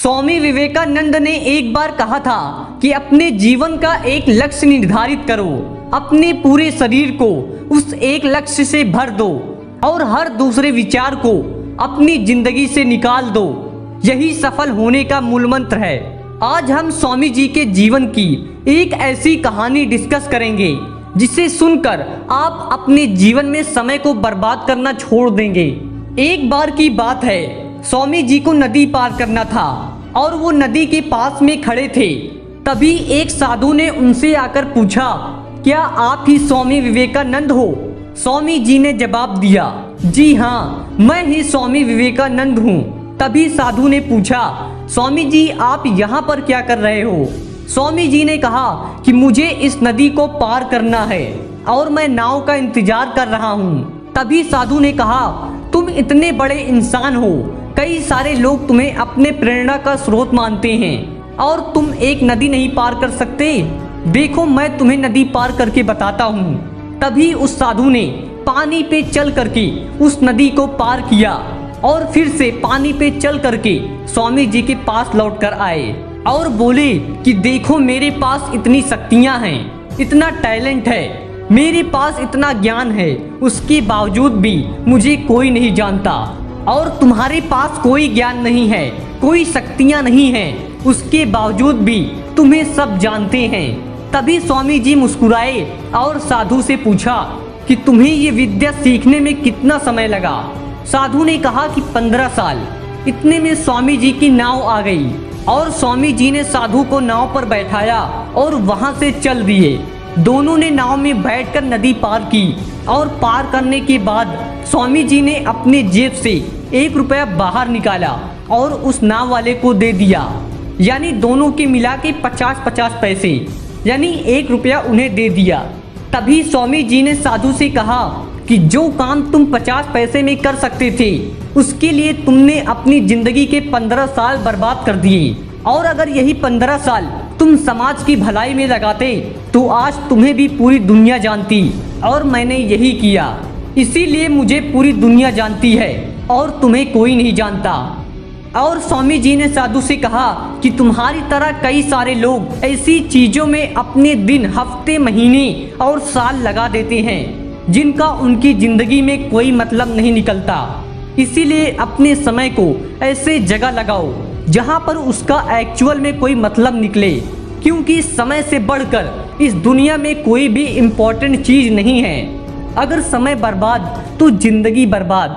स्वामी विवेकानंद ने एक बार कहा था कि अपने जीवन का एक लक्ष्य निर्धारित करो, अपने पूरे शरीर को उस एक लक्ष्य से भर दो और हर दूसरे विचार को अपनी जिंदगी से निकाल दो। यही सफल होने का मूल मंत्र है। आज हम स्वामी जी के जीवन की एक ऐसी कहानी डिस्कस करेंगे जिसे सुनकर आप अपने जीवन में समय को बर्बाद करना छोड़ देंगे। एक बार की बात है, स्वामी जी को नदी पार करना था और वो नदी के पास में खड़े थे। तभी एक साधु ने उनसे आकर पूछा, क्या आप ही स्वामी विवेकानंद हो? स्वामी जी ने जवाब दिया, जी हाँ, मैं ही स्वामी विवेकानंद हूँ। तभी साधु ने पूछा, स्वामी जी आप यहाँ पर क्या कर रहे हो? स्वामी जी ने कहा कि मुझे इस नदी को पार करना है और मैं नाव का इंतजार कर रहा हूँ। तभी साधु ने कहा, तुम इतने बड़े इंसान हो, कई सारे लोग तुम्हें अपने प्रेरणा का स्रोत मानते हैं और तुम एक नदी नहीं पार कर सकते। देखो मैं तुम्हें नदी पार करके बताता हूँ। तभी उस साधु ने पानी पे चल करके उस नदी को पार किया और फिर से पानी पे चल करके स्वामी जी के पास लौट कर आए और बोले कि देखो मेरे पास इतनी शक्तियाँ हैं, इतना टैलेंट है, मेरे पास इतना ज्ञान है, उसके बावजूद भी मुझे कोई नहीं जानता। और तुम्हारे पास कोई ज्ञान नहीं है, कोई शक्तियाँ नहीं हैं, उसके बावजूद भी तुम्हें सब जानते हैं। तभी स्वामी जी मुस्कुराए और साधु से पूछा कि तुम्हें ये विद्या सीखने में कितना समय लगा? साधु ने कहा कि 15 साल। इतने में स्वामी जी की नाव आ गई और स्वामी जी ने साधु को नाव पर बैठाया और वहां से चल दिए। दोनों ने नाव में बैठकर नदी पार की और पार करने के बाद स्वामी जी ने अपने जेब से 1 रुपया बाहर निकाला और उस नाव वाले को दे दिया। यानी दोनों के मिला के 50-50 पैसे, यानी 1 रुपया उन्हें दे दिया। तभी स्वामी जी ने साधु से कहा कि जो काम तुम 50 पैसे में कर सकते थे, उसके लिए तुमने अपनी जिंदगी के 15 साल बर्बाद कर दिए। और अगर यही 15 साल तुम समाज की भलाई में लगाते तो आज तुम्हें भी पूरी दुनिया जानती। और मैंने यही किया, इसीलिए मुझे पूरी दुनिया जानती है और तुम्हें कोई नहीं जानता। और स्वामी जी ने साधु से कहा कि तुम्हारी तरह कई सारे लोग ऐसी चीजों में अपने दिन, हफ्ते, महीने और साल लगा देते हैं जिनका उनकी जिंदगी में कोई मतलब नहीं निकलता। इसीलिए अपने समय को ऐसे जगह लगाओ जहां पर उसका एक्चुअल में कोई मतलब निकले, क्योंकि समय से बढ़कर इस दुनिया में कोई भी इम्पोर्टेंट चीज नहीं है। अगर समय बर्बाद तो जिंदगी बर्बाद।